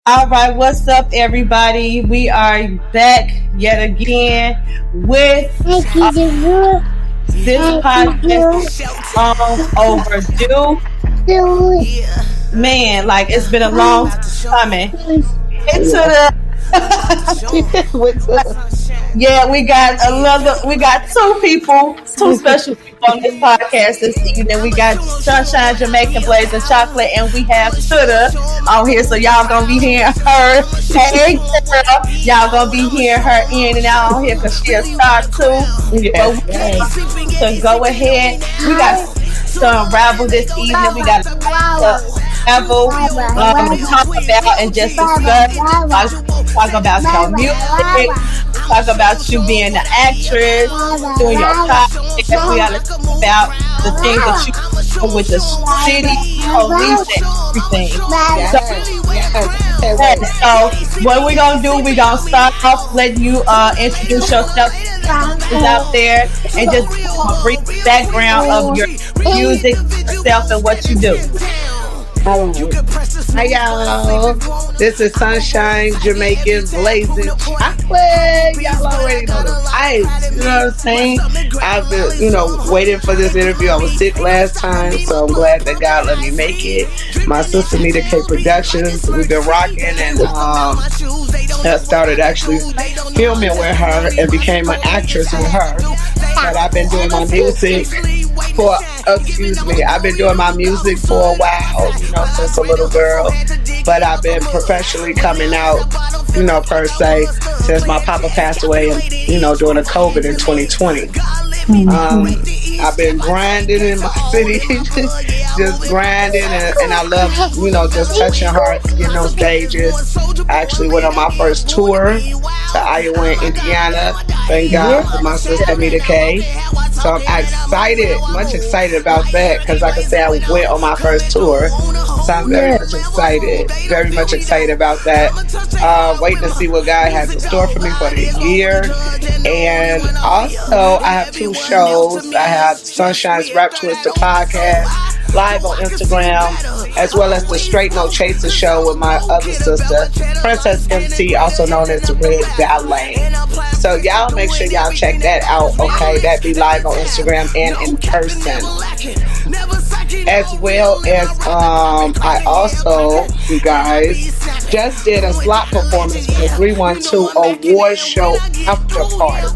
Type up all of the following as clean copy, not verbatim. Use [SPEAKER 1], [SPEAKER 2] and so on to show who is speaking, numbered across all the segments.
[SPEAKER 1] All right, what's up, everybody? We are back yet again with this podcast overdue. Man, like it's been a long time coming. Into the yeah, we got two special people on this podcast this evening. We got Sunshine, Jamaican, Blazin, Chocolate, and we have Tuda on here. So y'all gonna be hearing her. Hey girl, y'all gonna be hearing her in and out on here because she a star too.
[SPEAKER 2] Yes,
[SPEAKER 1] So go ahead. We got to unravel this evening. We got to unravel, talk about and just discuss. Talk about your music. Talk about you being an actress, doing your podcast. We got to talk about the things that you do with the city, police, and everything. So what we're gonna do? We're gonna start off letting you introduce yourself out there and just a brief background of your music, yourself, and what you do.
[SPEAKER 2] Hi y'all. This is Sunshine, Jamaican, Blazin, Chocolate. Y'all already know the vibes. You know what I'm saying? I've been, waiting for this interview. I was sick last time, so I'm glad that God let me make it. My sister Nita K Productions. We've been rocking, and I started actually filming with her and became an actress with her. But I've been doing my music I've been doing my music for a while, since a little girl. But I've been professionally coming out, per se, since my papa passed away and, during the COVID in 2020. I've been grinding in my city, just grinding, and I love, just touching hearts, getting on stages. I actually went on my first tour to Iowa and Indiana. Thank God for my sister Nita K. So I'm much excited about that, because like I said, I went on my first tour. So I'm very much excited about that. Waiting to see what God has in store for me for the year. And also, I have two shows. I have Sunshine's Rap Twister podcast live on Instagram, as well as the Straight No Chaser show with my other sister, Princess MC, also known as the Red Ballet. So y'all make sure y'all check that out, okay? That be live on Instagram and in person. As well as I also, you guys, just did a slot performance for the 312 award show after party.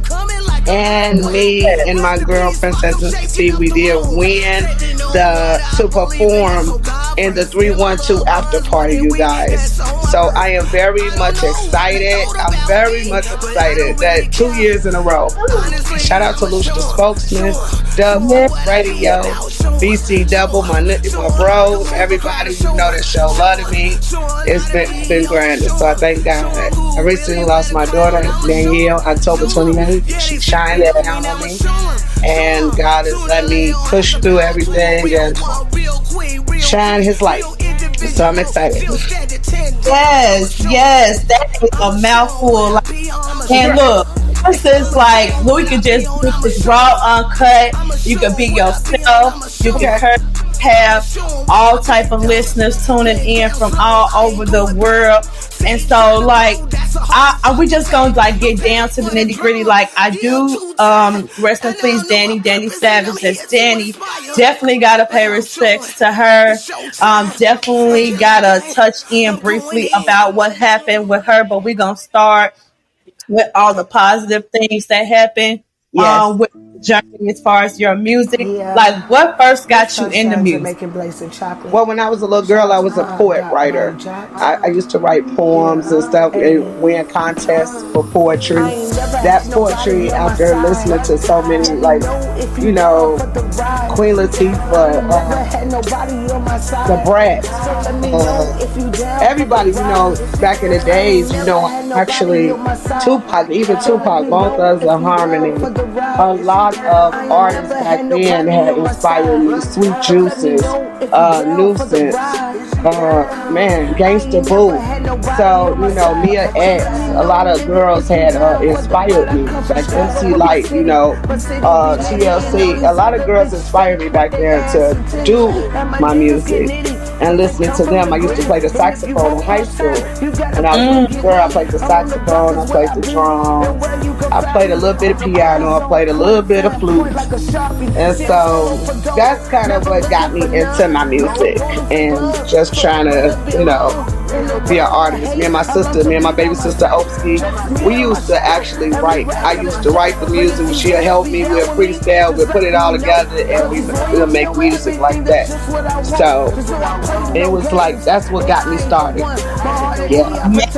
[SPEAKER 2] And me and my girl Princess MC, we did win to perform in the 312 after party, you guys. So I am very much excited. I'm very much excited that 2 years in a row. Shout out to Lucia the Spokesman, Dub Radio, BC Double, my bros, everybody who know this show, loving me. It's been grand. So I thank God. I recently lost my daughter, Danielle, October 28th. She shined down on me. And God has let me push through everything and shine his light. So I'm excited.
[SPEAKER 1] Yes, that is a mouthful. And look, this is like we could just do this raw, uncut. You can be yourself. You can have all type of listeners tuning in from all over the world. And so, like, we just gonna like get down to the nitty gritty. Like I do, rest in peace, Danny Savage. That's Danny. Definitely gotta pay respects to her. Definitely gotta touch in briefly about what happened with her. But we're gonna start with all the positive things that happened. With journey as far as your music. Like what first got you into music?
[SPEAKER 2] Well, when I was a little girl, I was a poet writer. I used to write poems and stuff and win contests for poetry. That poetry, after listening to so many, like, Queen Latifah, the Brats, everybody, back in the days, actually Tupac, both of us are harmony. A lot of artists back then had inspired me. Sweet Juices, Nuisance, Gangsta Boo. So, Mia X, a lot of girls had inspired me. Like MC Light, TLC. A lot of girls inspired me back then to do my music. and listening to them. I used to play the saxophone in high school. When I was a
[SPEAKER 1] Mm,
[SPEAKER 2] girl, I played the saxophone, I played the drums, I played a little bit of piano, I played a little bit of flute. And so that's kind of what got me into my music and just trying to, be an artist. Me and my baby sister Opski, we used to actually write. I used to write the music. She'll help me. We'll freestyle. We'll put it all together, and we'll make music like that. So it was like that's what got me started. Yeah,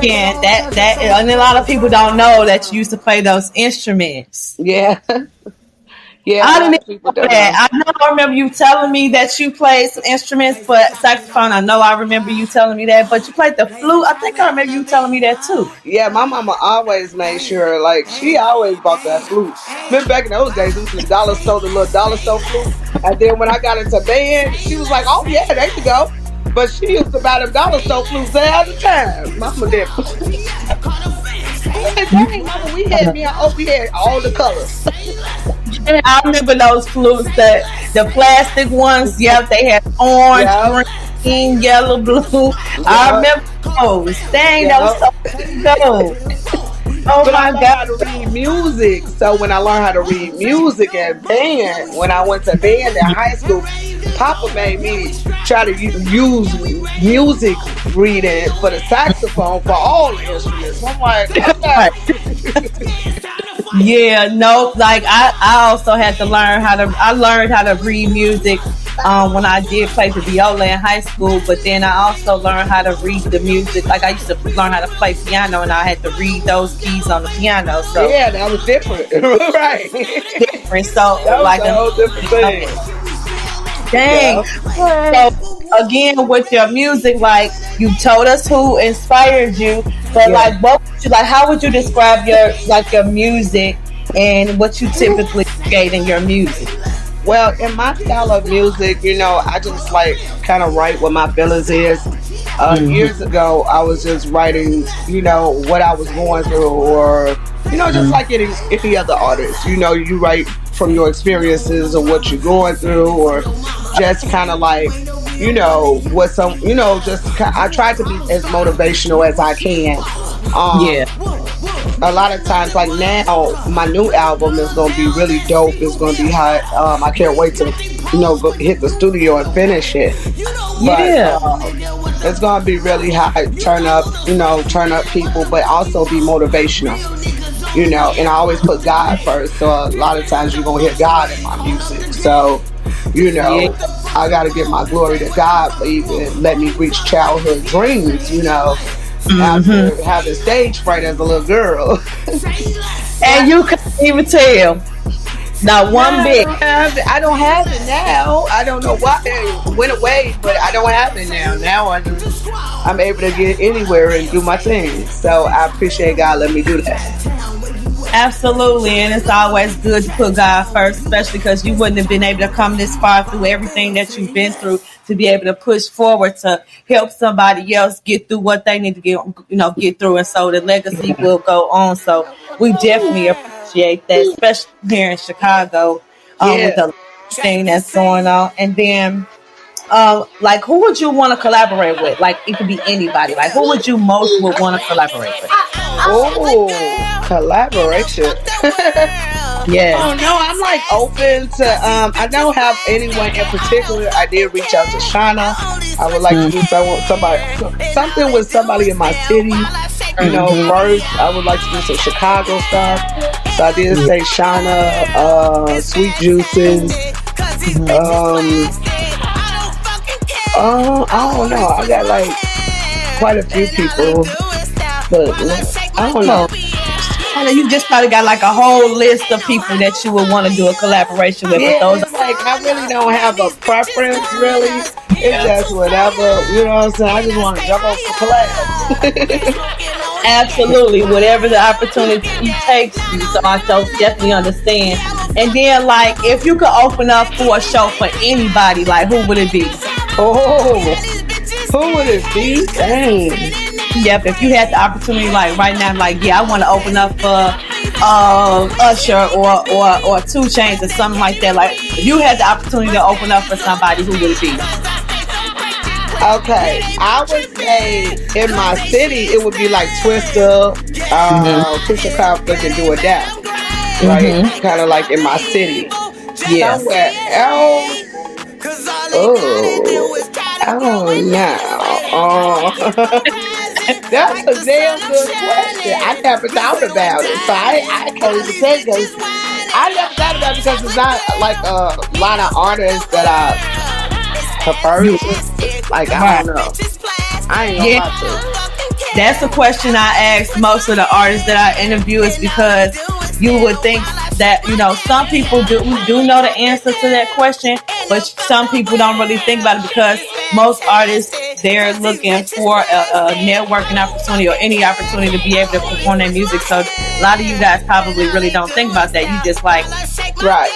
[SPEAKER 1] man, and a lot of people don't know that you used to play those instruments.
[SPEAKER 2] yeah, yeah. A
[SPEAKER 1] I
[SPEAKER 2] lot
[SPEAKER 1] didn't
[SPEAKER 2] of
[SPEAKER 1] even
[SPEAKER 2] people
[SPEAKER 1] know
[SPEAKER 2] don't know.
[SPEAKER 1] that. I know I remember you telling me that you played some instruments, but saxophone, I know I remember you telling me that. But you played the flute. I think I remember you telling me that too.
[SPEAKER 2] Yeah, my mama always made sure, like, she always bought that flute. Remember back in those days, it was the dollar store, the little dollar store flute. And then when I got into band, she was like, oh, yeah, there you go. But she used to buy them dollar store flutes all the time. Mama did. I was like, dang, mama, we had all the colors.
[SPEAKER 1] Yeah, I remember those flutes, the plastic ones. Yep, they had orange,
[SPEAKER 2] Yeah,
[SPEAKER 1] green, yellow, blue. I
[SPEAKER 2] yeah,
[SPEAKER 1] remember those. Dang, that was
[SPEAKER 2] yeah.
[SPEAKER 1] so long ago. Oh
[SPEAKER 2] But I
[SPEAKER 1] my
[SPEAKER 2] learned
[SPEAKER 1] god.
[SPEAKER 2] how to read music. So when I learned how to read music and band, when I went to band in high school, Papa made me try to use music reading for the saxophone for all the instruments. I'm like,
[SPEAKER 1] Right.
[SPEAKER 2] okay.
[SPEAKER 1] Yeah, no, like I also had to learn how to I learned how to read music when I did play the viola in high school, but then I also learned how to read the music. Like I used to learn how to play piano and I had to read those keys on the piano. So
[SPEAKER 2] Yeah, that was different. Right.
[SPEAKER 1] different. So
[SPEAKER 2] That was
[SPEAKER 1] like
[SPEAKER 2] a whole different thing.
[SPEAKER 1] dang.
[SPEAKER 2] Yeah.
[SPEAKER 1] So again with your music, like you told us who inspired you, but
[SPEAKER 2] Yeah.
[SPEAKER 1] like what would you like how would you describe your music and what you typically create in your music?
[SPEAKER 2] Well, in my style of music, I just like kind of write what my feelings is.
[SPEAKER 1] Hmm.
[SPEAKER 2] Years ago, I was just writing, what I was going through, or just like any other artist. You write from your experiences or what you're going through, or just kind of like, what some, I try to be as motivational as I can.
[SPEAKER 1] Yeah.
[SPEAKER 2] Um, a lot of times, like now, my new album is gonna be really dope. It's gonna be hot. I can't wait to, go hit the studio and finish it. But
[SPEAKER 1] Yeah.
[SPEAKER 2] it's gonna be really hot. Turn up people, but also be motivational. And I always put God first. So a lot of times you're gonna hear God in my music. So, you
[SPEAKER 1] Yeah.
[SPEAKER 2] know, I gotta give my glory to God for even let me reach childhood dreams.
[SPEAKER 1] Hmm.
[SPEAKER 2] After having stage fright as a little girl.
[SPEAKER 1] And you couldn't even tell. Not
[SPEAKER 2] Nah,
[SPEAKER 1] one bit.
[SPEAKER 2] I don't have it now. I don't know why it went away, but I don't have it now. Now I'm able to get anywhere and do my thing. So I appreciate God letting me do that.
[SPEAKER 1] Absolutely. And it's always good to put God first, especially because you wouldn't have been able to come this far through everything that you've been through to be able to push forward to help somebody else get through what they need to get through. And so the legacy will go on. So we definitely appreciate that, especially here in Chicago, with
[SPEAKER 2] Yeah.
[SPEAKER 1] the thing that's going on. And then like who would you want to collaborate with? Like it could be anybody. Like who would you most would want to collaborate with?
[SPEAKER 2] Oh, collaboration.
[SPEAKER 1] Yes.
[SPEAKER 2] Oh no, I'm like open to I don't have anyone in particular. I did reach out to Shauna. I would like to do something with somebody in my city.
[SPEAKER 1] Mm-hmm.
[SPEAKER 2] First I would like to do some Chicago stuff. So I did say Shauna, Sweet Juices. Um I don't know. I got like quite a few people, but I don't know.
[SPEAKER 1] Oh, you just probably got like a whole list of people that you would want to do a collaboration with, but
[SPEAKER 2] Yeah,
[SPEAKER 1] those
[SPEAKER 2] it's like I really don't have a preference really. It's just whatever, you know what I'm saying? I just want to jump on some collabs.
[SPEAKER 1] absolutely whatever the opportunity takes you. So I so definitely understand. And then like if you could open up for a show for anybody, like who would it be?
[SPEAKER 2] Oh, who would it be? Dang.
[SPEAKER 1] Yep, if you had the opportunity, like right now, like yeah, I want to open up for Usher or Two Chains or something like that. Like if you had the opportunity to open up for somebody, who would it be?
[SPEAKER 2] Okay, I would say in my city it would be like Twister,
[SPEAKER 1] Mhm.
[SPEAKER 2] Christian Conflict, and Do or Die, right?
[SPEAKER 1] Mhm.
[SPEAKER 2] Kind of like in my city.
[SPEAKER 1] Yeah.
[SPEAKER 2] Somewhere else, oh, I don't know. That's a damn good question. I never thought about it, so I can't even tell you 'cause I never thought about it because it's not like a lot of artists that I prefer
[SPEAKER 1] You
[SPEAKER 2] to. Like I
[SPEAKER 1] right.
[SPEAKER 2] don't know. I ain't gonna
[SPEAKER 1] Yeah.
[SPEAKER 2] lie to you.
[SPEAKER 1] That's a question I ask most of the artists that I interview is because you would think that, some people do know the answer to that question, but some people don't really think about it because most artists, they're looking for a networking opportunity or any opportunity to be able to perform their music. So a lot of you guys probably really don't think about that. You just like
[SPEAKER 2] Right.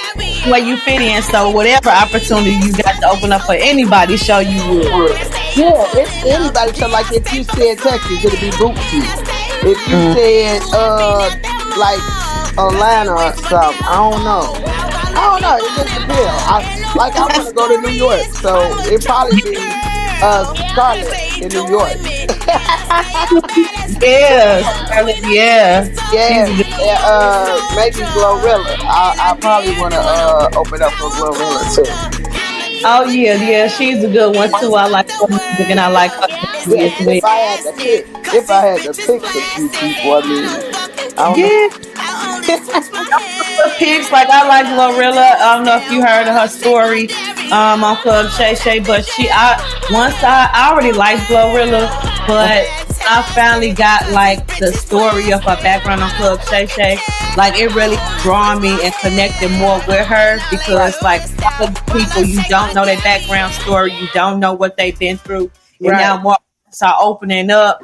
[SPEAKER 1] where you fit in. So whatever opportunity you got to open up for anybody, show you would.
[SPEAKER 2] Yeah, it's anybody. So like if you said Texas, it'd be Bootsy. If you
[SPEAKER 1] Mm.
[SPEAKER 2] said like Atlanta or something, I don't know. I don't know. It just depends. I want to go to New York, so it probably be Scarlett in New York.
[SPEAKER 1] Yeah, Scarlett, yeah. She's
[SPEAKER 2] Yes,
[SPEAKER 1] a good.
[SPEAKER 2] maybe Glorilla. I probably want to open up for Glorilla too.
[SPEAKER 1] Oh yeah, yeah. She's a good one too. I like her music and I like her energy
[SPEAKER 2] Yes,
[SPEAKER 1] as well.
[SPEAKER 2] if I had to pick some few people, I mean, I don't know.
[SPEAKER 1] Yeah, the pics. Like I like Glorilla. I don't know if you heard of her story on Club Shay Shay, but I already liked Glorilla, but I finally got like the story of her background on Club Shay Shay. Like it really drawn me and connected more with her
[SPEAKER 2] Right,
[SPEAKER 1] because like other people, you don't know their background story, you don't know what they've been through, and
[SPEAKER 2] right.
[SPEAKER 1] now more artists are opening up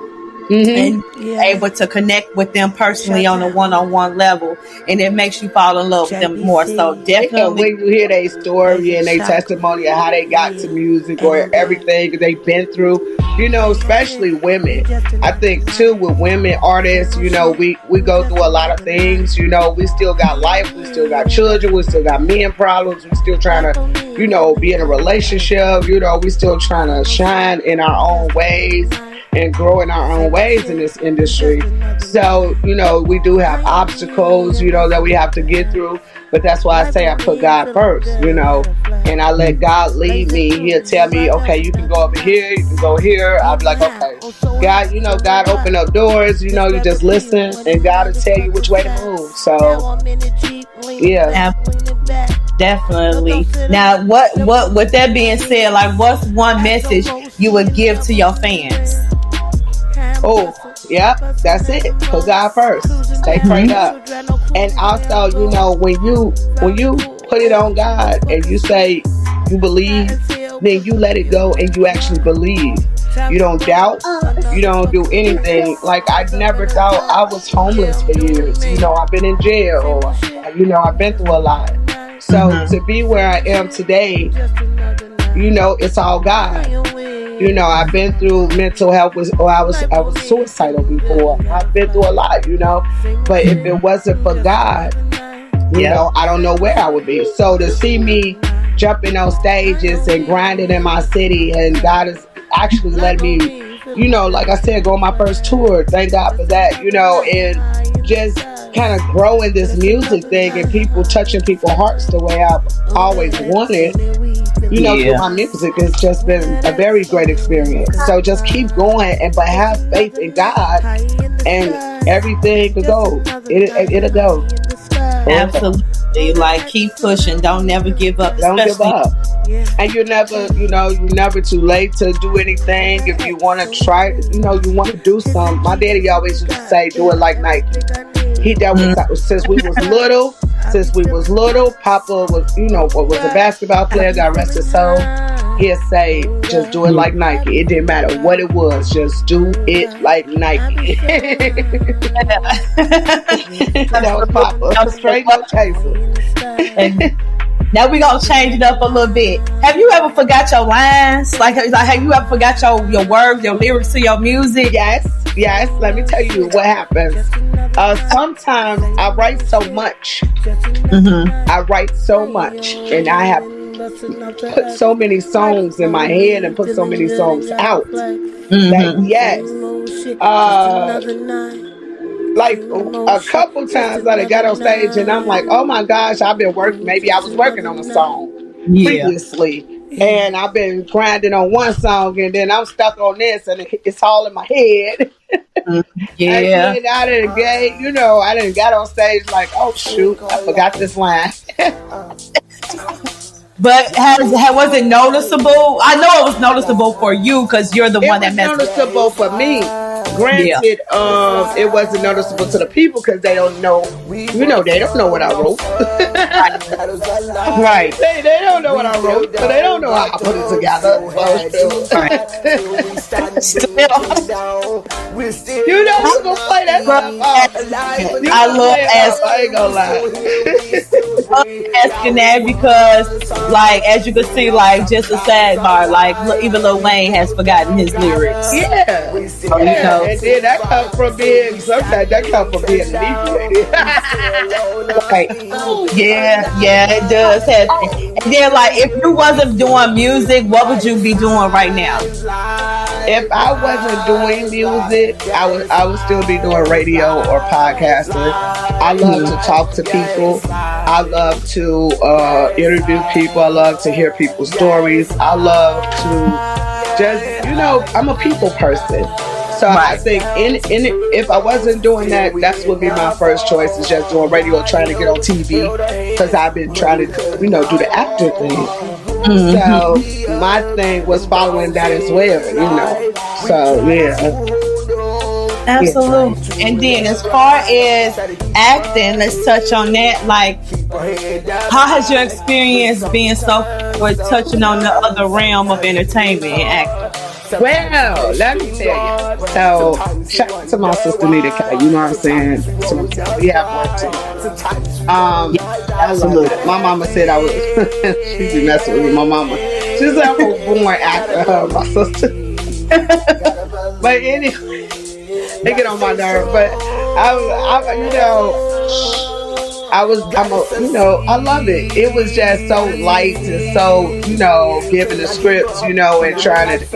[SPEAKER 2] Mm-hmm.
[SPEAKER 1] and able to connect with them personally on a one-on-one level, and it makes you fall in love with them more. So
[SPEAKER 2] Yeah,
[SPEAKER 1] definitely,
[SPEAKER 2] when you hear their story and their testimony of how they got to music or everything they've been through, especially women. I think too with women artists, we go through a lot of things. We still got life, we still got children, we still got men problems, we still trying to, be in a relationship. We still trying to shine in our own ways and grow in our own ways in this industry. So, we do have obstacles, that we have to get through. But that's why I say I put God first, and I let God lead me. He'll tell me, okay, you can go over here, you can go here. I'll be like, okay, God, God open up doors, you just listen and God will tell you which way to move. So, yeah.
[SPEAKER 1] definitely. Now, what with that being said, like, what's one message you would give to your fans?
[SPEAKER 2] Oh, yep, that's it. Put God first. Stay prayed
[SPEAKER 1] Mm-hmm.
[SPEAKER 2] up. And also, when you put it on God and you say you believe, then you let it go and you actually believe. You don't doubt. You don't do anything. Like I never thought I was homeless for years. I've been in jail or I've been through a lot. So
[SPEAKER 1] Mm-hmm.
[SPEAKER 2] to be where I am today, it's all God. I've been through mental health or I was suicidal before. I've been through a lot, But if it wasn't for God,
[SPEAKER 1] Yeah.
[SPEAKER 2] I don't know where I would be. So to see me jumping on stages and grinding in my city, and God is actually letting me, like I said, go on my first tour. Thank God for that, and just kind of growing this music thing and people touching people's hearts the way I've always wanted. Through
[SPEAKER 1] Yeah.
[SPEAKER 2] my music, it's just been a very great experience. So just keep going but have faith in God and everything will go. It'll go.
[SPEAKER 1] Absolutely. Like keep pushing. Don't never give up,
[SPEAKER 2] Don't give
[SPEAKER 1] especially.
[SPEAKER 2] up. And you're never too late to do anything. If you want to try, you want to do something. My daddy always used to say, do it like Nike. That was since we was little. Since we was little, Papa was a basketball player. God rest his soul. He'd say, just do it like Nike. It didn't matter what it was. Just do it like Nike. That was Papa. Straight no chaser.
[SPEAKER 1] And now we gonna change it up a little bit. Have you ever forgot your lines? Like have you ever forgot your words, your lyrics to your music?
[SPEAKER 2] Yes. Let me tell you what happens. Sometimes I write so much.
[SPEAKER 1] Mm-hmm.
[SPEAKER 2] I write so much, and I have put so many songs in my head and put so many songs out that yet, like a couple times that I got on stage and I'm like, oh my gosh, I've been working. Maybe I was working on a song
[SPEAKER 1] Yeah.
[SPEAKER 2] previously, and I've been grinding on one song, and then I'm stuck on this, and it's all in my head. And
[SPEAKER 1] Yeah.
[SPEAKER 2] then I didn't get, I didn't got on stage like, oh shoot, I forgot this line.
[SPEAKER 1] But was it noticeable? I know it was noticeable for you because you're the one that
[SPEAKER 2] It was noticeable for me.
[SPEAKER 1] Yeah.
[SPEAKER 2] Granted, it wasn't noticeable to the people because they don't know, they don't know what I wrote.
[SPEAKER 1] Right.
[SPEAKER 2] They don't know what I wrote, so they don't know how I put it together. We're gonna play that stuff.
[SPEAKER 1] I love
[SPEAKER 2] I ain't gonna lie.
[SPEAKER 1] asking that because, like, as you can see, like, just a sad bar, like, even Lil Wayne has forgotten his lyrics.
[SPEAKER 2] Yeah. And then that comes from being, sometimes that comes from being inebriated.
[SPEAKER 1] Right. Yeah, it does happen. And then, like, if you wasn't doing music, what would you be doing right now?
[SPEAKER 2] If I wasn't doing music, I would still be doing radio or podcasting. I love to talk to people. I love to interview people. I love to hear people's stories. I love to just, I'm a people person. So I think if I wasn't doing that, that's would be my first choice, is just doing radio, trying to get on TV, because I've been trying to, do the actor thing. So my thing was following that as well, So yeah.
[SPEAKER 1] Absolutely. And then as far as acting, let's touch on that. Like, how has your experience been so with touching on the other realm of entertainment and acting?
[SPEAKER 2] Well, let me tell you. So, shout out to my sister Nita K. You know what I'm saying? So, we have work too. I love it. My mama said I was. She be messing with me. My mama. She said I was born after my sister. But anyway, they get on my nerve. But I love it. It was just so light and so, giving the scripts, and trying to,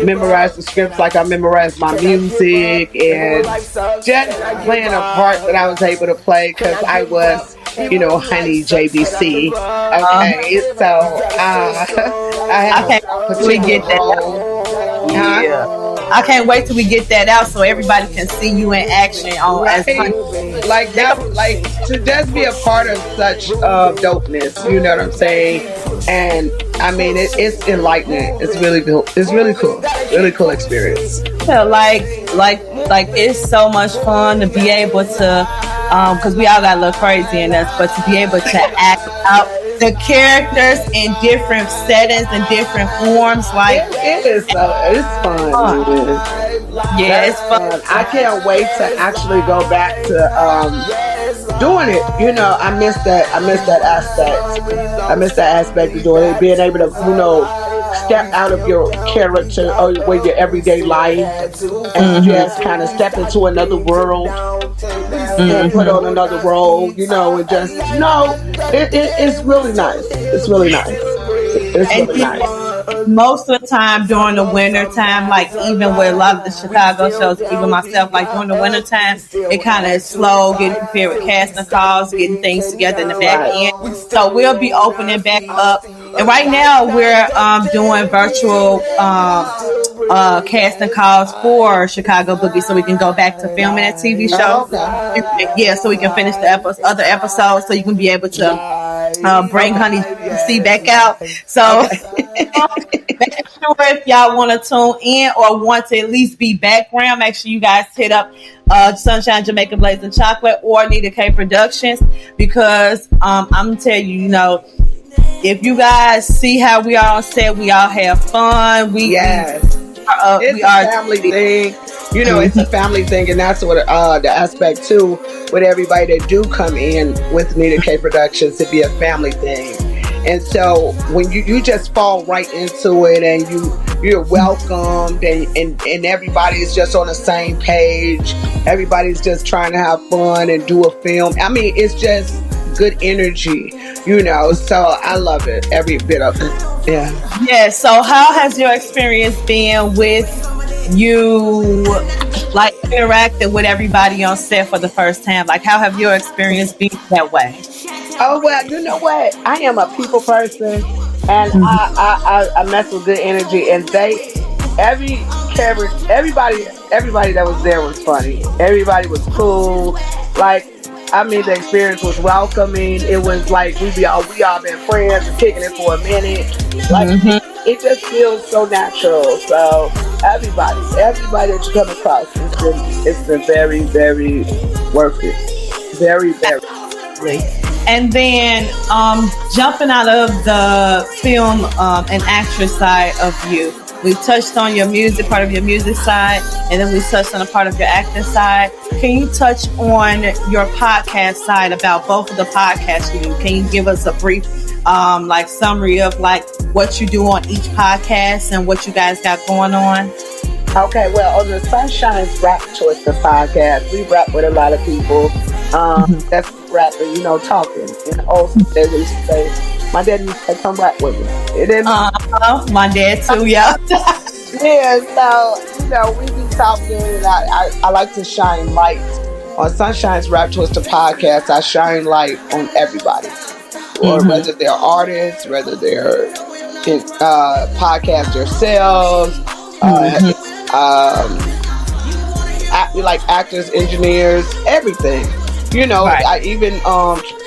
[SPEAKER 2] memorize the scripts like I memorized my music, and just playing a part that I was able to play because I was, honey JBC. Okay, so I have
[SPEAKER 1] to get that out. Yeah. I can't wait till we get that out so everybody can see you in action on as
[SPEAKER 2] like that, like to just be a part of such dopeness. You know what I'm saying? And I mean, it's enlightening. It's really cool. It's really cool. Really cool experience.
[SPEAKER 1] Yeah, like it's so much fun to be able to, because we all got a little crazy in us, but to be able to act out the characters in different settings and different forms, like
[SPEAKER 2] it is. It's fun.
[SPEAKER 1] Yeah, it's fun.
[SPEAKER 2] I can't wait to actually go back to doing it. I miss that aspect. I miss that aspect of doing it, being able to, step out of your character or your everyday life and just kind of step into another world and put on another role, and just it's really nice. It's really nice. It's really nice.
[SPEAKER 1] Most of the time during the winter time, like even with a lot of the Chicago shows, even myself, like during the winter time, it kind of is slow, getting prepared with casting calls, getting things together in the back end. So we'll be opening back up. And right now we're doing virtual casting calls for Chicago Boogie, so we can go back to filming that TV show. Yeah, so we can finish the other episodes, so you can be able to bring Honey C back out. So make sure if y'all want to tune in or want to at least be background, make sure you guys hit up Sunshine Jamaican Blazin Chocolate or Nita K Productions, because I'm gonna tell you, if you guys see how we are on set, we all have fun. It's a family thing. It's a family thing, and that's what the aspect too with everybody that do come in with Nita K Productions, to be a family thing. And so when you just fall right into it, and you're welcomed, and everybody's just on the same page. Everybody's just trying to have fun and do a film. I mean, it's just
[SPEAKER 2] good energy, So I love it, every bit of it. Yeah.
[SPEAKER 1] Yeah. So, how has your experience been with you, like interacting with everybody on set for the first time? Like, how have your experience been that way?
[SPEAKER 2] Oh well, you know what? I am a people person, and I mess with good energy, and every character, everybody that was there was funny. Everybody was cool. Like, I mean, the experience was welcoming. It was like we all been friends and kicking it for a minute. Like,
[SPEAKER 1] Mm-hmm.
[SPEAKER 2] it just feels so natural. So everybody that you come across, it's been very, very worth it. Very, very.
[SPEAKER 1] And then jumping out of the film and actress side of you, we touched on your music, part of your music side, and then we touched on a part of your acting side. Can you touch on your podcast side about both of the podcasts you do? Can you give us a brief like summary of like what you do on each podcast and what you guys got going on?
[SPEAKER 2] Okay, well, on the Sunshine's Rap Choice the podcast, we rap with a lot of people. That's rapping, talking. And also, they used to say, my dad used to say, come rap with me. It didn't.
[SPEAKER 1] My dad too, yeah.
[SPEAKER 2] Yeah, so, we be talking, and I like to shine light. On Sunshine's Rap Choice the podcast, I shine light on everybody. Or whether they're artists, whether they're podcast themselves, like actors, engineers, everything.
[SPEAKER 1] Right.
[SPEAKER 2] I even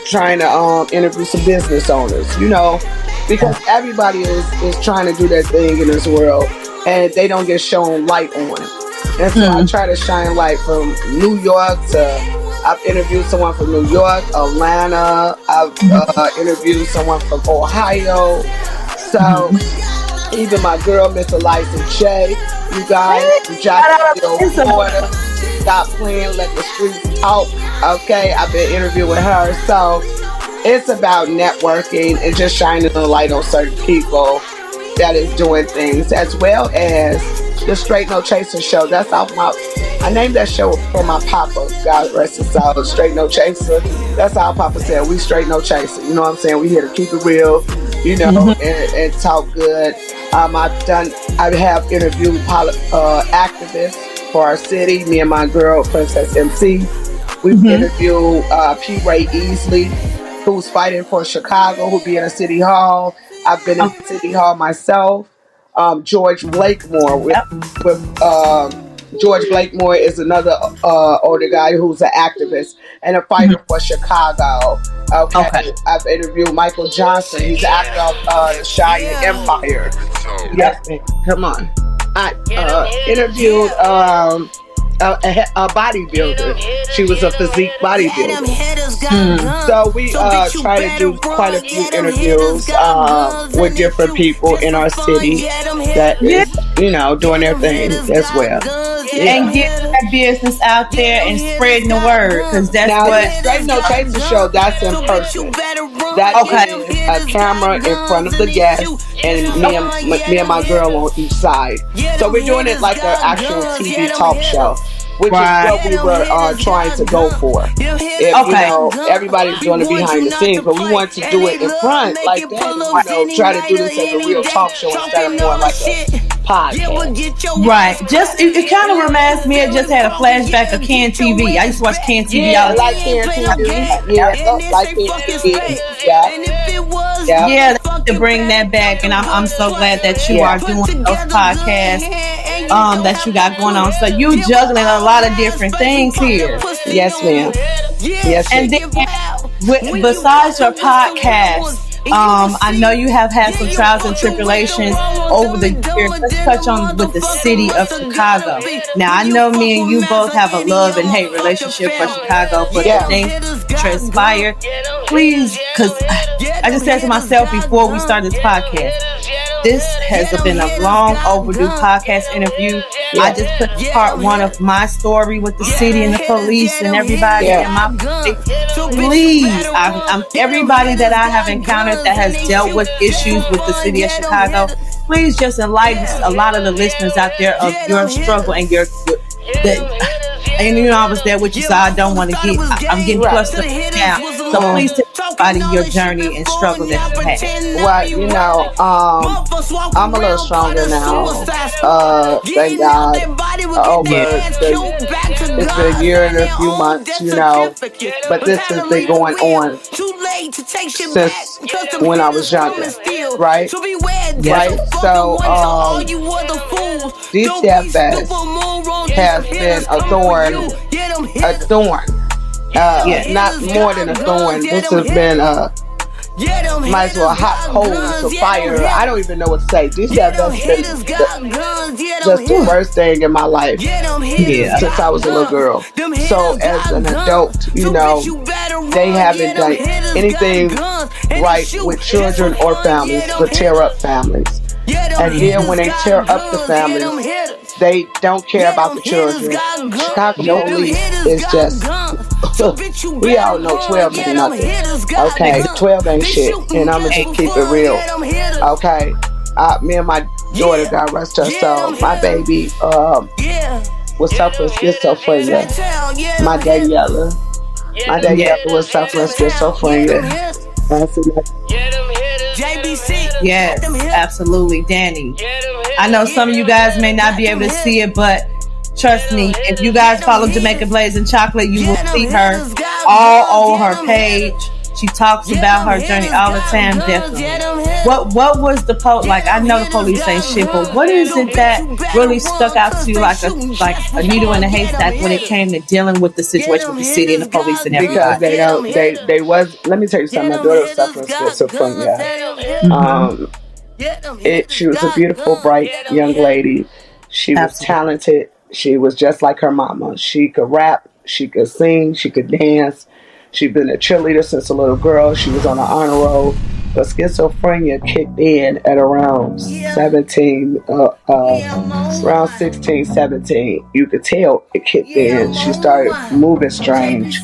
[SPEAKER 2] trying to interview some business owners. Because everybody is trying to do their thing in this world, and they don't get shown light on. And so I try to shine light from New York to. I've interviewed someone from New York, Atlanta. I've interviewed someone from Ohio. So even my girl, Miss Eliza J, you guys, from Jacksonville, Florida. Stop playing, let the streets talk. Okay, I've been interviewing her. So it's about networking and just shining a light on certain people that is doing things, as well as the Straight No Chaser show. That's off I named that show for my papa. God rest his soul. Straight No Chaser. That's how Papa said. We straight no chaser. You know what I'm saying? We here to keep it real. And talk good. I have interviewed activists for our city. Me and my girl, Princess MC. We've interviewed P. Ray Easley, who's fighting for Chicago, who'll be in a city hall. I've been in City Hall myself. George Blakemore with George Blakemore is another older guy who's an activist and a fighter for Chicago. Okay. I've interviewed Michael Johnson. He's the actor of the Shining Empire. Yes, come on. I interviewed a bodybuilder. She was a physique bodybuilder. So we try to do quite a few interviews with different people in our city that is, doing their thing as well.
[SPEAKER 1] And get that business out there and spreading the word, because that's
[SPEAKER 2] now,
[SPEAKER 1] what.
[SPEAKER 2] The Straight No Chaser show, that's in person. That is a camera in front of the guest, and me and my girl on each side. So we're doing it like an actual TV talk show, which is what we were trying to go for. Everybody's doing it behind the scenes, but we want to do it in front like that. Try to do this as a real talk show instead of more like a podcast.
[SPEAKER 1] Right. Just it kind of reminds me. It just had a flashback of Can TV. I used to watch Can TV.
[SPEAKER 2] Yeah, like Can TV. Yeah, like Can TV. Yeah.
[SPEAKER 1] To bring that back, and I'm so glad that you are doing those podcasts that you got going on. So you juggling a lot of different things here.
[SPEAKER 2] Yes, ma'am. Yes,
[SPEAKER 1] and then besides your podcast, I know you have had some trials and tribulations over the years. Let's touch on with the city of Chicago. Now, I know me and you both have a love and hate relationship for Chicago, but the things transpired. Please, because I just said to myself before we started this podcast, this has been a long overdue podcast interview. I just put part one of my story with the city and the police and everybody in my please, I'm everybody that I have encountered that has dealt with issues with the city of Chicago, please just enlighten a lot of the listeners out there of your struggle and your and I was there with you, so I don't want to I'm getting flustered now. So please tell about your journey and struggle that you had.
[SPEAKER 2] Well, I'm a little stronger now. Thank God.
[SPEAKER 1] Yeah.
[SPEAKER 2] Over the It's been a year and a few months, but this has been going on since when I was younger, right?
[SPEAKER 1] Yep.
[SPEAKER 2] Right. So DCFS has been a thorn.
[SPEAKER 1] Yeah.
[SPEAKER 2] Not more than a thorn. This has been might as well hot coals of fire. I don't even know what to say. DCFS has been just the worst thing in my life
[SPEAKER 1] Yeah.
[SPEAKER 2] since I was a little girl. So as an adult, they haven't done anything right with children or families but tear up families. And then when they tear up the families, they don't care about the children. Chicago police is just, we all know 12 ain't nothing. Okay, 12 ain't shit. And I'm going to just keep it real. Okay, me and my daughter, God rest her soul, my baby was suffering schizophrenia. My Daniela. My Daniela was suffering schizophrenia.
[SPEAKER 1] Yes, absolutely, Danny. I know some of you guys may not be able to see it, but trust me, if you guys follow Jamaican Blazin Chocolate, you will see her all on her page. She talks about her journey all the time, definitely. What was the like? I know the police ain't shit, but what is it that really stuck out to you like a needle in a haystack when it came to dealing with the situation with the city and the police and everybody?
[SPEAKER 2] Because they was, let me tell you something, my daughter was suffering schizophrenia. She was a beautiful, bright young lady. She was talented. She was just like her mama. She could rap, she could sing, she could dance. She'd been a cheerleader since a little girl. She was on an honor roll. But schizophrenia kicked in at around 17, around 16, 17. You could tell it kicked in. She started moving strange.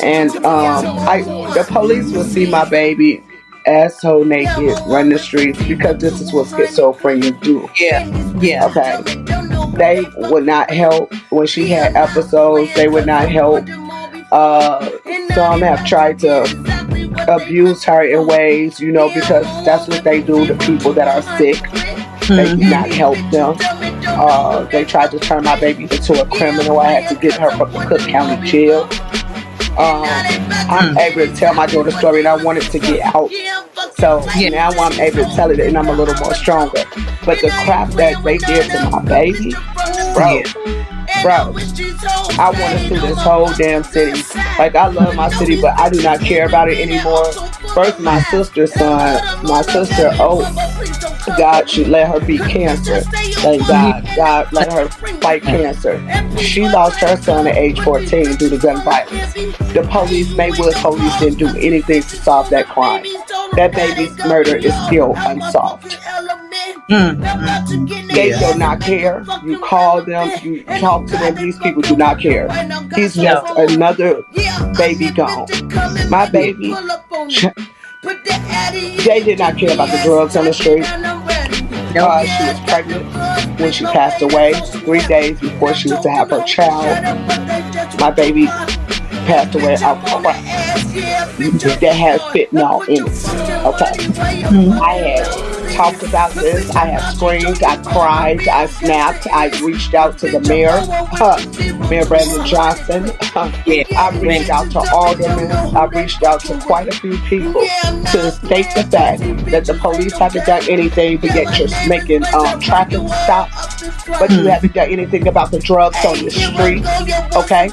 [SPEAKER 2] And the police would see my baby asshole naked running the streets because this is what schizophrenia do.
[SPEAKER 1] Yeah.
[SPEAKER 2] Okay. They would not help when she had episodes. They would not help. Some have tried to abuse her in ways, because that's what they do to people that are sick. They do not help them. They tried to turn my baby into a criminal. I had to get her from the Cook County jail. I'm able to tell my daughter's story and I wanted to get out. So now I'm able to tell it and I'm a little more stronger. But the crap that they did to my baby, bro, I want to sue this whole damn city. Like, I love my city, but I do not care about it anymore. First, my sister's son, God should let her beat cancer. Thank God. God let her fight cancer. She lost her son at age 14 due to gun violence. The police, Maywood police, didn't do anything to solve that crime. That baby's murder is still unsolved. They do not care. You call them, you talk to them. These people do not care. He's just another baby gone. My baby, they did not care about the drugs on the street. She was pregnant when she passed away. 3 days before she was to have her child, my baby passed away of crack that has fentanyl in it. Okay. I had talked about this. I have screamed. I cried. I snapped. I reached out to the mayor, Mayor Brandon Johnson. I reached out to aldermen. I reached out to quite a few people to state the fact that the police haven't done anything to get you making traffic stops, but you haven't done anything about the drugs on the street. Okay.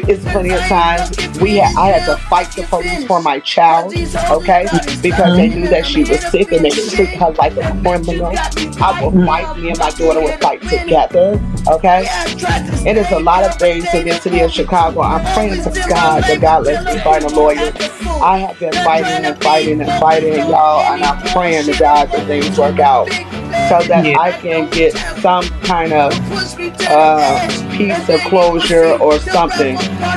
[SPEAKER 2] It's plenty of times I had to fight the police for my child, okay, because they knew that she was sick and they treat her like a criminal. I will fight. Me and my daughter will fight together, okay. It is a lot of things in the city of Chicago. I'm praying to God that God lets me find a lawyer. I have been fighting, y'all, and I'm praying to God that things work out so that I can get some kind of piece of closure or something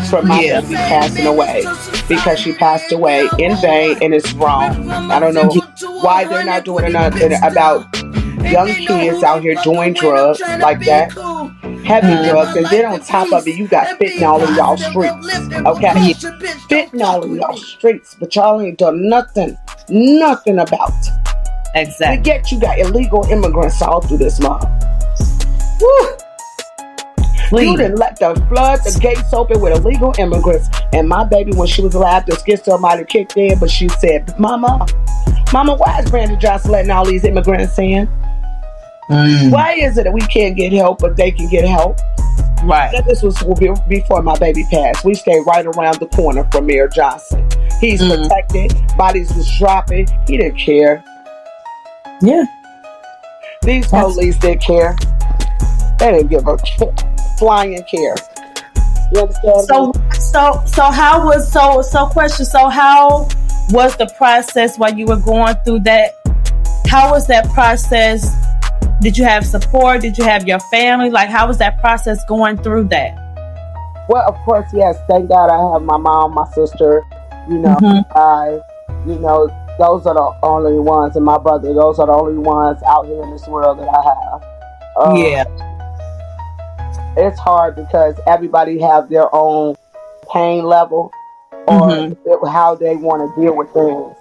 [SPEAKER 2] from my baby passing away, because she passed away in vain and it's wrong. I don't know why they're not doing nothing about young kids out here doing drugs like that. heavy drugs, and then on top of it, you got fentanyl in y'all streets. Okay,
[SPEAKER 1] Yeah,
[SPEAKER 2] fentanyl in y'all streets, but y'all ain't done nothing about it.
[SPEAKER 1] exactly.
[SPEAKER 2] And yet you got illegal immigrants all through this month. Woo! You didn't let the flood the gates open with illegal immigrants. And my baby, when she was alive, the schizo might have kicked in, but she said, Mama, why is Brandon Johnson letting all these immigrants in? Why is it that we can't get help, but they can get help?
[SPEAKER 1] Right.
[SPEAKER 2] And this was before my baby passed. We stayed right around the corner from Mayor Johnson. He's protected. Bodies was dropping. He didn't care.
[SPEAKER 1] Yeah.
[SPEAKER 2] These police didn't care. They didn't give a flying care. You understand?
[SPEAKER 1] So how was question? So how was the process while you were going through that? How was that process? Did you have support? Did you have your family? Like, how was that process going through that?
[SPEAKER 2] Well, of course, yes. Thank God I have my mom, my sister. Those are the only ones, and my brother. Those are the only ones out here in this world that I have.
[SPEAKER 1] Yeah.
[SPEAKER 2] It's hard because everybody have their own pain level or how they want to deal with things.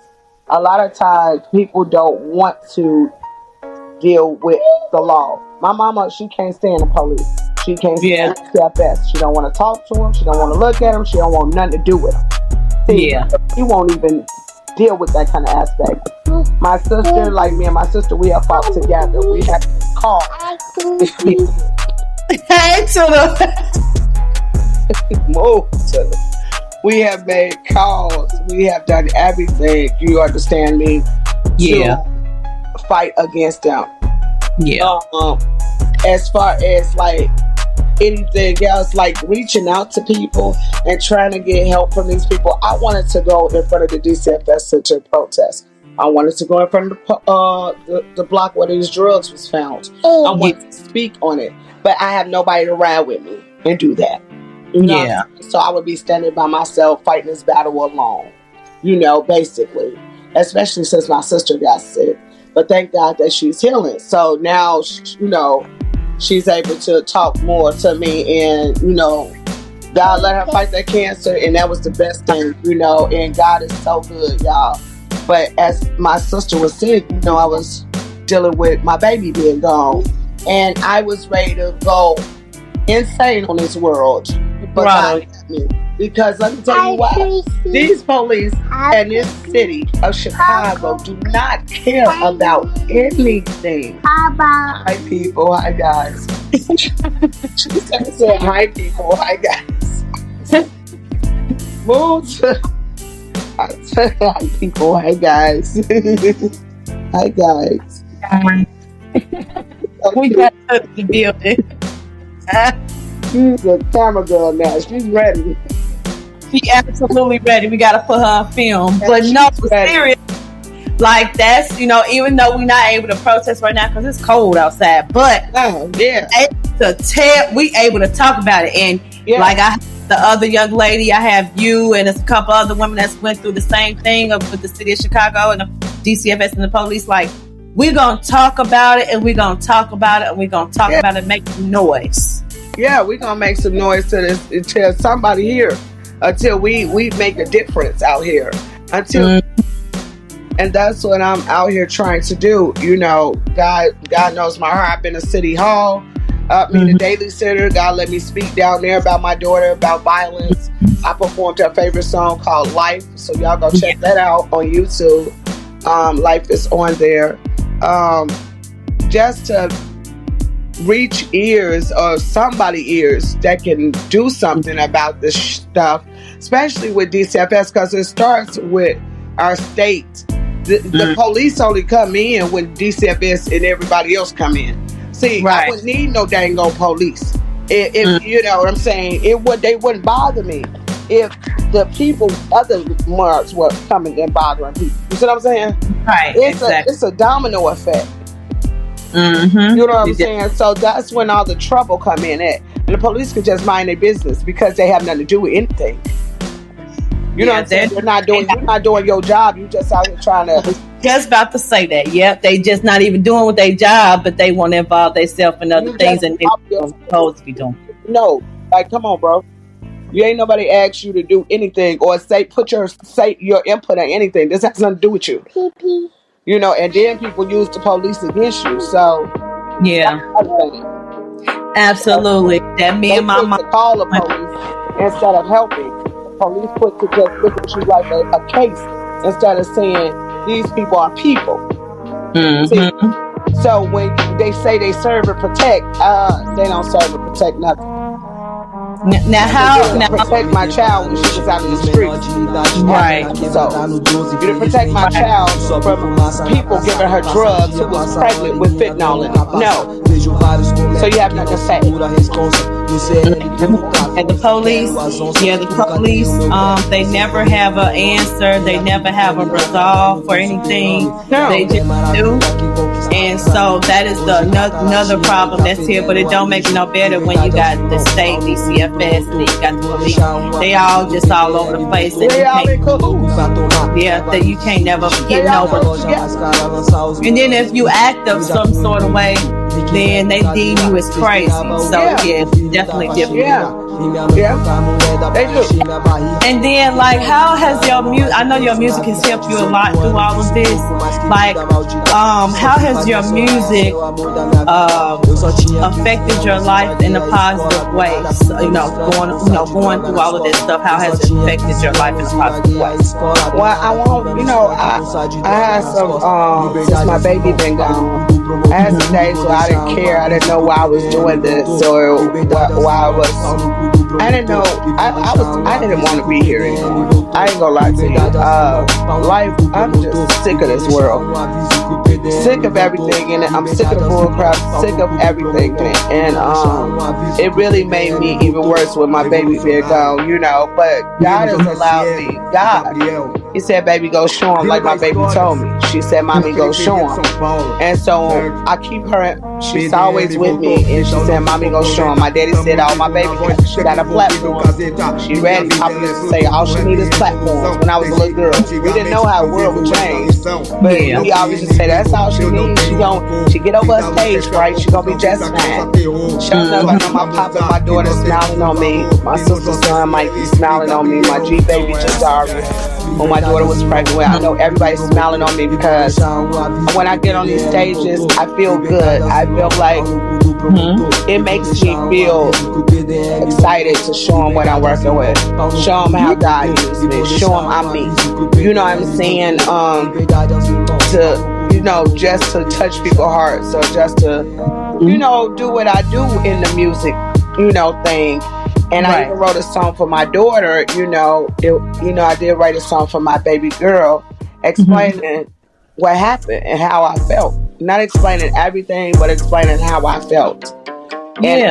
[SPEAKER 2] A lot of times people don't want to deal with the law. My mama, she can't stand the police. She can't stand CFS. She don't want to talk to them. She don't want to look at them. She don't want nothing to do with them. See, she won't even deal with that kind of aspect. My sister, like me and my sister, we have fought together. We have called.
[SPEAKER 1] Hey, to the
[SPEAKER 2] move to the. We have made calls. We have done everything. You understand me?
[SPEAKER 1] Yeah.
[SPEAKER 2] To fight against them.
[SPEAKER 1] Yeah.
[SPEAKER 2] As far as like anything else, like reaching out to people and trying to get help from these people, I wanted to go in front of the DCFS Center protest. I wanted to go in front of the block where these drugs was found. I wanted to speak on it, but I have nobody to ride with me and do that. You know?
[SPEAKER 1] Yeah.
[SPEAKER 2] So I would be standing by myself fighting this battle alone. Basically, especially since my sister got sick. But thank God that she's healing. So now, she's able to talk more to me, and God let her fight that cancer, and that was the best thing. And God is so good, y'all. But as my sister was sick, I was dealing with my baby being gone. And I was ready to go insane on this world. But God got me. Because let me tell you why. These police in this city of Chicago do not care about anything. Hi, people. Hi, guys. She said, hi, people. Hi, guys. Move to... I said, hi, people. Hi, guys. Hi, guys.
[SPEAKER 1] We got the building.
[SPEAKER 2] She's a camera girl now. She's ready.
[SPEAKER 1] She absolutely ready. We got to put her on film. But no, serious. Like that's, even though we're not able to protest right now because it's cold outside, but we able to talk about it. And like I have the other young lady, I have you, and there's a couple other women that went through the same thing with the city of Chicago and the DCFS and the police. Like, we're going to talk about it, and we're going to talk about it, and we're going to talk about it and make noise.
[SPEAKER 2] Yeah, we're going to make some noise to this until somebody here, until we make a difference out here. And that's what I'm out here trying to do. God knows my heart. I've been to City Hall, the Daily Center. God let me speak down there about my daughter, about violence. I performed her favorite song called Life. So y'all go check that out on YouTube. Life is on there. Just to reach ears or somebody ears that can do something about this stuff, especially with DCFS, because it starts with our state. The police only come in when DCFS and everybody else come in. See, I wouldn't need no dang old police. If you know what I'm saying, they wouldn't bother me if the people, other marks were coming and bothering people. You see what I'm saying?
[SPEAKER 1] Right.
[SPEAKER 2] It's a domino effect. You know what I'm saying? So that's when all the trouble come in at. And the police can just mind their business because they have nothing to do with anything. You know what I'm saying? You're not doing your job. You just out here trying to
[SPEAKER 1] just about to say that. Yep, they just not even doing with their job, but they want to involve themselves in other things, and they're supposed to be doing.
[SPEAKER 2] No, like, come on, bro. You ain't nobody asked you to do anything or put your input on anything. This has nothing to do with you. You know, and then people use the police against you. So
[SPEAKER 1] yeah, absolutely. That me and my mom
[SPEAKER 2] call the police instead of helping. The police put to just look at you like a case instead of saying these people are people. See, so when they say they serve and protect, they don't serve and protect nothing.
[SPEAKER 1] Now how
[SPEAKER 2] protect my child when she was out in the streets,
[SPEAKER 1] right?
[SPEAKER 2] So you didn't protect my child from people giving her drugs who was pregnant with fentanyl in it. No. So you have nothing to say.
[SPEAKER 1] And the police, they never have an answer. They never have a resolve for anything.
[SPEAKER 2] No.
[SPEAKER 1] They just do. And so that is another problem that's here. But it don't make it no better when you got the state, DCFS, and then you got the police. They all just all over the place. And that you can't never get nowhere. And then if you act of some sort of way, then they deem you as crazy. So definitely different.
[SPEAKER 2] Yeah, they do.
[SPEAKER 1] And then, like, how has your music? I know your music has helped you a lot through all of this. Like, how has your music affected your life in a positive way? So, going through all of this stuff. How has it affected your life in a positive way?
[SPEAKER 2] Well, I had some since my baby been gone. I had some days where I didn't care. I didn't know why I was doing this or why I was. I didn't know. I didn't want to be here anymore. I ain't gonna lie to you. Life. I'm just sick of this world. Sick of everything in it. I'm sick of the bullcrap. Sick of everything in it. And it really made me even worse with my baby being gone. But God has allowed me. God. He said, "Baby, go show him," like my baby told me. She said, "Mommy, go show him." And so I keep her. She's always with me, and she said, "Mommy, go show him." My daddy said, "Oh, my baby got a platform. She ready." Papa used to say, "All she needs is platforms." When I was a little girl, we didn't know how the world would change, but we always just say that's all she needs. She get over a stage fright, she gonna be just fine. Sure enough, I know my papa and my daughter smiling on me. My sister's son might be smiling on me. My G baby Jazari, who my daughter was pregnant with. I know everybody's smiling on me because when I get on these stages, I feel good. I feel like it makes me feel excited to show them what I'm working with. Show them how God used me. Show them I'm me. You know what I'm saying? Just to touch people's hearts, or just to, do what I do in the music, thing. And I even wrote a song for my daughter, I did write a song for my baby girl explaining what happened and how I felt. Not explaining everything, but explaining how I felt. And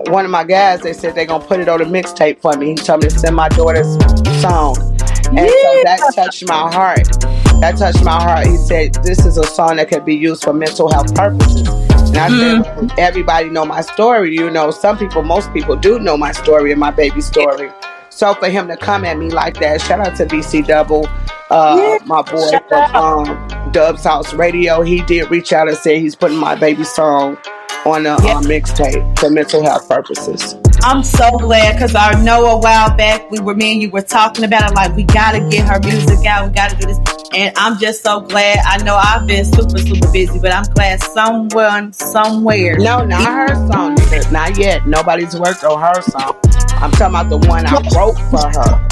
[SPEAKER 2] one of my guys, they said they're going to put it on a mixtape for me. He told me to send my daughter's song. And so that touched my heart. He said, this is a song that can be used for mental health purposes. And I said, everybody know my story. Most people do know my story and my baby story. So for him to come at me like that, shout out to BC Double, my boy from Dub's House Radio. He did reach out and say he's putting my baby song on a mixtape for mental health purposes.
[SPEAKER 1] I'm so glad, because I know a while back me and you were talking about it, like, we gotta get her music out, we gotta do this. And I'm just so glad. I know I've been super, super busy, but I'm glad someone, somewhere.
[SPEAKER 2] No, not her song. Not yet. Nobody's worked on her song. I'm talking about the one I wrote for her.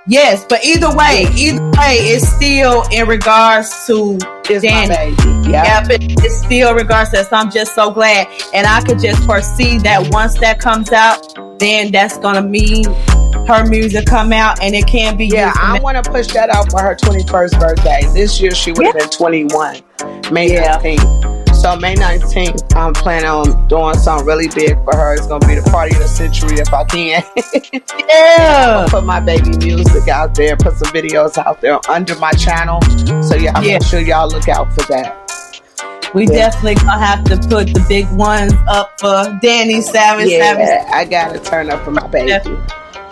[SPEAKER 1] Yes, but either way, it's still in regards to Danny.
[SPEAKER 2] My baby.
[SPEAKER 1] Yeah, but it's still in regards to that. So I'm just so glad. And I could just foresee that once that comes out, then that's going to mean her music come out, and it can be.
[SPEAKER 2] Yeah, I want to push that out for her 21st birthday. This year she would have been 21, May 19th. So May 19th, I'm planning on doing something really big for her. It's going to be the party of the century if I can. Put my baby music out there, put some videos out there under my channel. So make sure y'all look out for that.
[SPEAKER 1] We definitely gonna have to put the big ones up for Danny Savage.
[SPEAKER 2] Yeah, I gotta turn up for my baby.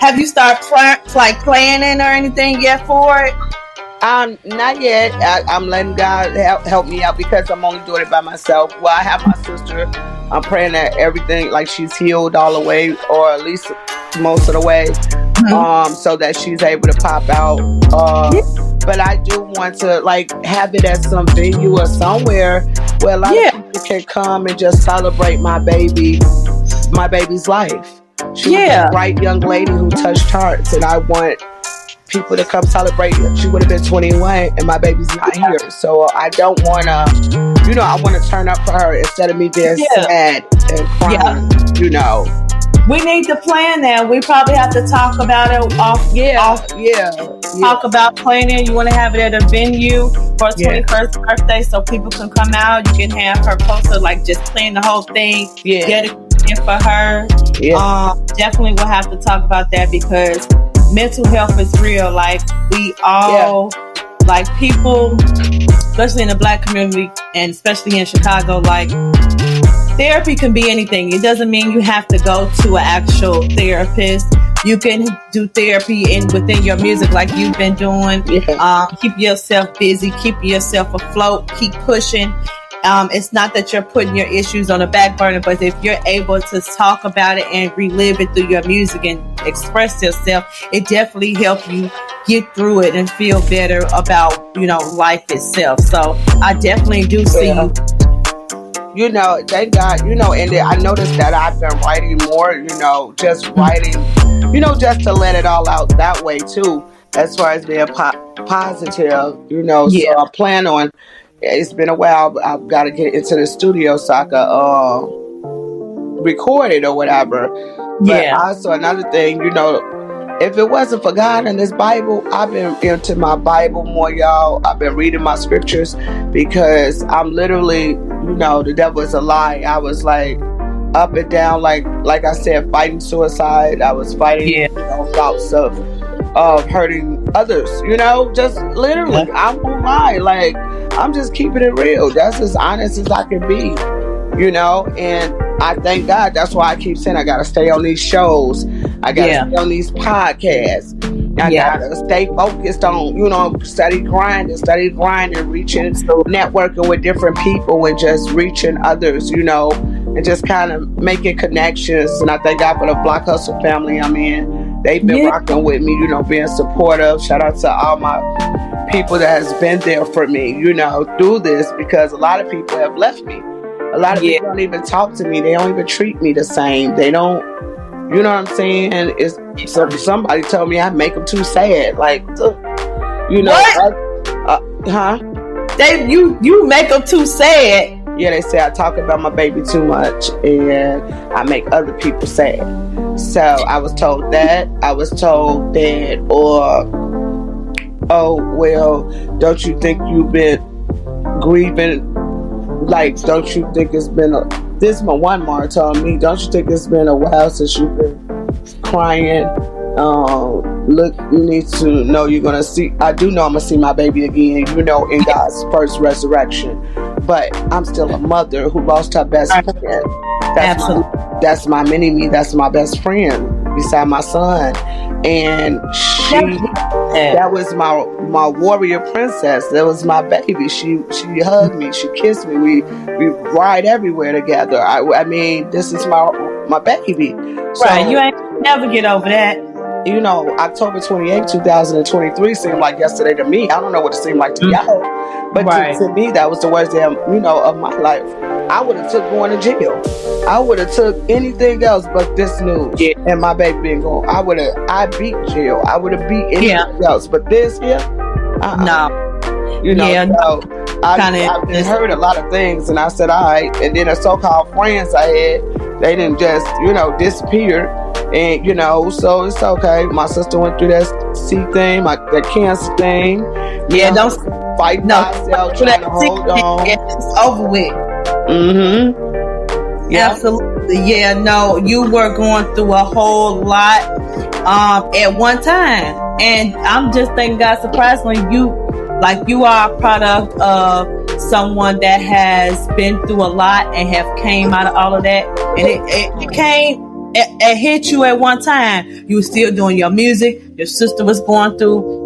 [SPEAKER 1] Have you started planning or anything yet for it?
[SPEAKER 2] Not yet. I'm letting God help me out because I'm only doing it by myself. Well, I have my sister. I'm praying that everything, like she's healed all the way, or at least most of the way, so that she's able to pop out.
[SPEAKER 1] Yeah.
[SPEAKER 2] But I do want to like have it at some venue or somewhere where a lot of people can come and just celebrate my baby's life. She was a bright young lady who touched hearts, and I want people to come celebrate. She would have been 21 and my baby's not here. So I don't want to, I want to turn up for her instead of me being sad and crying,
[SPEAKER 1] We need to plan that. We probably have to talk about it Talk about planning. You want to have it at a venue for her 21st birthday so people can come out. You can have her poster, like just plan the whole thing. Get it for her. Definitely we'll have to talk about that because mental health is real. Like we all, like people, especially in the Black community and especially in Chicago, like therapy can be anything. It doesn't mean you have to go to an actual therapist. You can do therapy within your music like you've been doing. Keep yourself busy, keep yourself afloat, keep pushing. It's not that you're putting your issues on the back burner, but if you're able to talk about it and relive it through your music and express yourself, it definitely helps you get through it and feel better about, life itself. So I definitely do see
[SPEAKER 2] thank God, and I noticed that I've been writing more, just writing, just to let it all out that way too, as far as being positive, so I plan on, it's been a while, but I've got to get into the studio so I can record it or whatever. But also another thing, if it wasn't for God and this Bible, I've been into my Bible more, y'all. I've been reading my scriptures because I'm literally, the devil is a lie. I was like up and down, like I said, fighting suicide. I was fighting thoughts of hurting others, just literally. I won't lie. Like, I'm just keeping it real. That's as honest as I can be, and I thank God. That's why I keep saying I got to stay on these shows. I got to stay on these podcasts. I got to stay focused on, study grinding, reaching, networking with different people and just reaching others, and just kind of making connections. And I thank God for the Block Hustle family I'm in. They've been rocking with me, being supportive. Shout out to all my people that has been there for me, through this, because a lot of people have left me. A lot of people don't even talk to me. They don't even treat me the same. They don't, you know what I'm saying? It's somebody told me I make them too sad. Like,
[SPEAKER 1] what? You make them too sad.
[SPEAKER 2] Yeah, they say I talk about my baby too much and I make other people sad. So I was told that. I was told that, or, oh, well, don't you think you've been grieving? Like, don't you think it's been this one Mar told me, don't you think it's been a while since you've been crying? Look, you need to know you're going to see, I do know I'm going to see my baby again, in God's first resurrection. But I'm still a mother who lost her best friend. That's my mini-me. That's my best friend beside my son. And that was my warrior princess. That was my baby. She hugged me. She kissed me. We ride everywhere together. I mean, this is my baby.
[SPEAKER 1] Right. You ain't never get over that.
[SPEAKER 2] October 28, 2023 seemed like yesterday to me. I don't know what it seemed like to y'all. But to me, that was the worst day, of my life. I would have took going to jail. I would have took anything else but this news and my baby being gone. I beat jail. I would have beat anything else. But this here,
[SPEAKER 1] no.
[SPEAKER 2] So I've heard a lot of things, and I said, all right. And then the so-called friends I had, they didn't just, disappear. And, so it's okay. My sister went through that thing, that cancer thing.
[SPEAKER 1] Don't
[SPEAKER 2] fight myself, trying to hold on.
[SPEAKER 1] It's over with.
[SPEAKER 2] Mm-hmm.
[SPEAKER 1] Yeah. Absolutely. Yeah, no, you were going through a whole lot at one time. And I'm just thanking God, surprisingly, you are a product of someone that has been through a lot and have came out of all of that. And it hit you at one time. You were still doing your music. Your sister was going through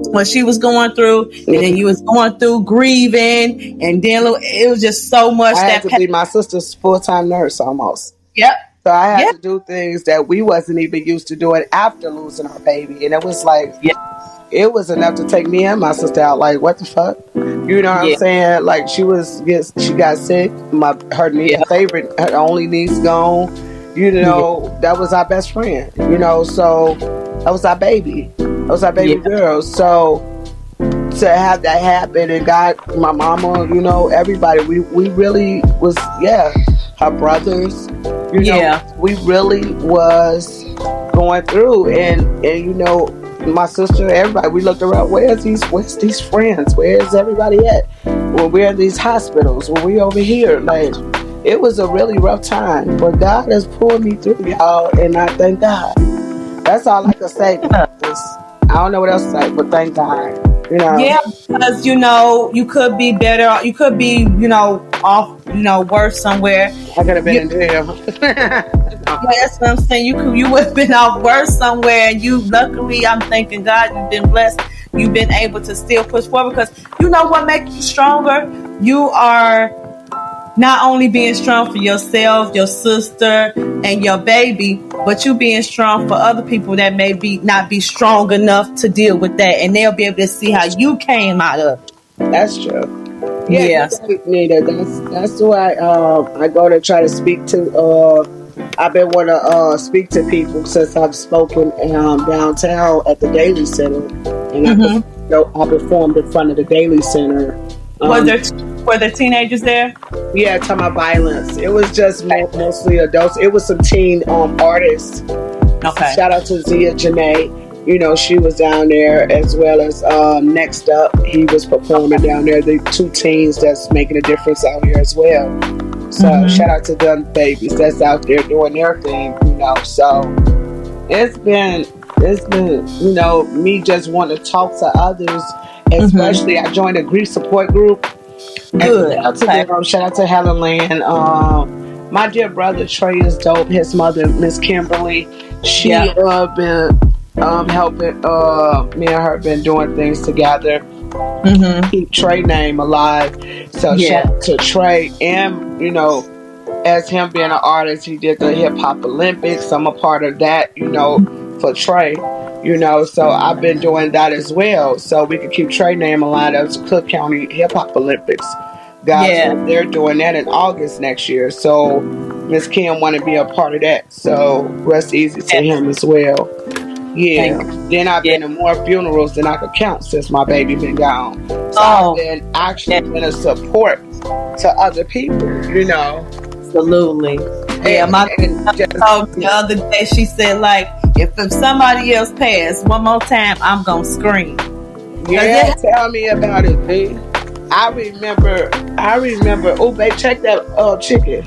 [SPEAKER 1] what she was going through, and then you was going through grieving, and then it was just so much
[SPEAKER 2] I had
[SPEAKER 1] that
[SPEAKER 2] to be my sister's full-time nurse almost.
[SPEAKER 1] Yep.
[SPEAKER 2] So I had
[SPEAKER 1] Yep.
[SPEAKER 2] to do things that we wasn't even used to doing after losing our baby. And it was like,
[SPEAKER 1] Yep.
[SPEAKER 2] it was enough to take me and my sister out. Like, what the fuck? You know what I'm saying? Like, she got sick. Her only niece gone. You know, that was our best friend. You know, so that was our baby. That was our baby girl. So to have that happen, and God, my mama, you know, everybody, we really was, her brothers, you know, we really was going through, and you know, my sister, everybody, we looked around, where's these friends? Where's everybody at? When we're in these hospitals, when we over here, like, it was a really rough time, but God has pulled me through, y'all, and I thank God. That's all I can say. I don't know what else to say, but thank God. You know?
[SPEAKER 1] Yeah, because you know, you could be better. You could be, you know, off, you know, worse somewhere.
[SPEAKER 2] I could have been in jail.
[SPEAKER 1] Yeah, that's what I'm saying. You would have been off worse somewhere. And you, luckily, I'm thanking God, you've been blessed. You've been able to still push forward, because you know what makes you stronger. You are not only being strong for yourself, your sister, and your baby, but you being strong for other people that may not be strong enough to deal with that, and they'll be able to see how you came out of it.
[SPEAKER 2] That's true. Yes. Nita, that's why I go to try to speak to. I've been want to speak to people since I've spoken downtown at the Daily Center, and I performed in front of the Daily Center.
[SPEAKER 1] Were there teenagers there?
[SPEAKER 2] Yeah, talking about violence. It was just mostly adults. It was some teen artists.
[SPEAKER 1] Okay.
[SPEAKER 2] Shout out to Zia Janae. You know, she was down there, as well as Next Up. He was performing down there. The two teens that's making a difference out here as well. So shout out to them babies that's out there doing their thing. You know, so it's been you know, me just want to talk to others. Especially, I joined a grief support group.
[SPEAKER 1] Good.
[SPEAKER 2] Shout out to Helen Land. My dear brother Trey is dope. His mother, Miss Kimberly, she been helping. Me and her been doing things together. Keep Trey name alive. So shout out to Trey, and you know, as him being an artist, he did the Hip Hop Olympics. I'm a part of that. You know, for Trey. You know, so I've been doing that as well. So we can keep Trey name alive. That was the Cook County Hip Hop Olympics. They're doing that in August next year. So Miss Kim want to be a part of that. So rest easy to him as well. Yeah. Then I've been to more funerals than I could count since my baby been gone. So I've been actually been a support to other people, you know.
[SPEAKER 1] Absolutely. Yeah, the other day she said, like, if somebody else passed one more time, I'm gonna scream.
[SPEAKER 2] Yeah, tell me about it, B. I remember. Oh, babe, check that chicken.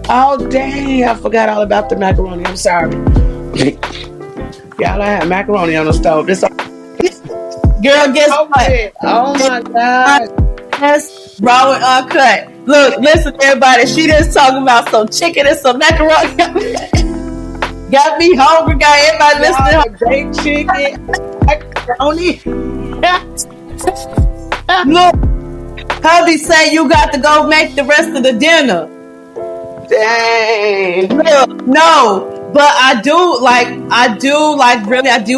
[SPEAKER 2] Oh, dang! I forgot all about the macaroni. I'm sorry. Y'all, I had macaroni on the stove.
[SPEAKER 1] Girl, guess what?
[SPEAKER 2] Oh my God!
[SPEAKER 1] That's raw and uncut. Look, listen, everybody. She just talking about some chicken and some macaroni. Got me hungry. Got everybody listening.
[SPEAKER 2] Baked chicken, macaroni.
[SPEAKER 1] Look, hubby say you got to go make the rest of the dinner.
[SPEAKER 2] Dang.
[SPEAKER 1] Look, no. But I do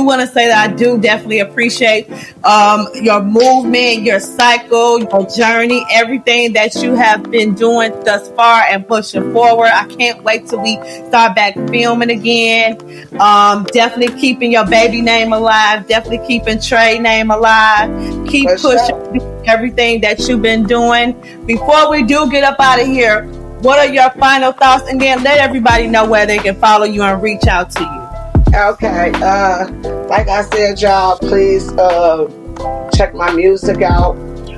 [SPEAKER 1] want to say that I do definitely appreciate your movement, your cycle, your journey, everything that you have been doing thus far and pushing forward. I can't wait till we start back filming again. Definitely keeping your baby name alive. Definitely keeping Trey name alive. Keep pushing everything that you've been doing. Before we do get up out of here, what are your final thoughts? And then let everybody know where they can follow you and reach out to you.
[SPEAKER 2] Okay. Like I said, y'all, please check my music out.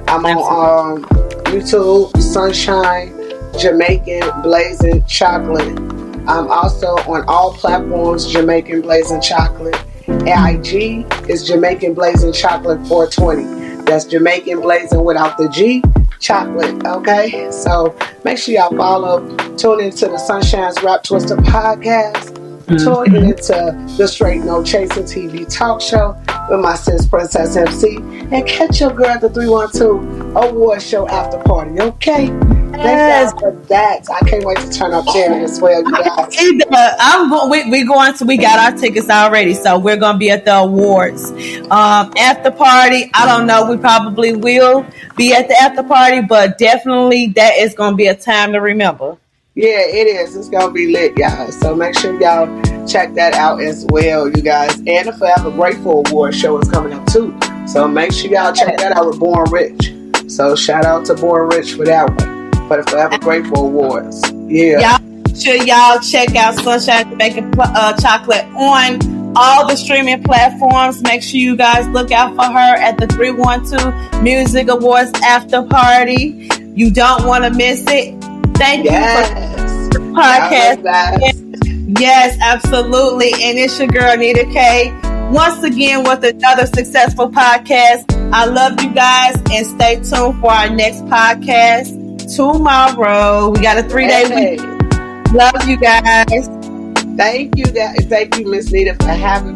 [SPEAKER 2] I'm on YouTube, Sunshine, Jamaican, Blazin Chocolate. I'm also on all platforms, Jamaican Blazin Chocolate. AIG is Jamaican Blazin Chocolate 420. That's Jamaican Blazin without the G. Chocolate, okay? So make sure y'all follow, tune into the Sunshine's Rap Twister podcast. Tune in to the Straight No Chasing TV talk show with my sis Princess MC, and catch your girl at the 312 award show after party. Okay. Thank y'all for that. I can't wait to turn up Janet as well, you guys.
[SPEAKER 1] We got our tickets already, so we're gonna be at the awards after party. I don't know, we probably will be at the after party, but definitely that is gonna be a time to remember.
[SPEAKER 2] Yeah, it is. It's gonna be lit, y'all. So make sure y'all check that out as well, you guys. And the Forever Grateful Award show is coming up too. So make sure y'all check that out with Born Rich. So shout out to Born Rich for that one. For the Forever Grateful Awards. Yeah.
[SPEAKER 1] Y'all check out Sunshine Jamaican Chocolate on all the streaming platforms. Make sure you guys look out for her at the 312 Music Awards after party. You don't want to miss it. Thank you for the podcast. Yes, absolutely. And it's your girl, Nita K. Once again with another successful podcast. I love you guys, and stay tuned for our next podcast tomorrow. We got a 3-day week. Love you guys.
[SPEAKER 2] Thank you, Miss Nita, for having me.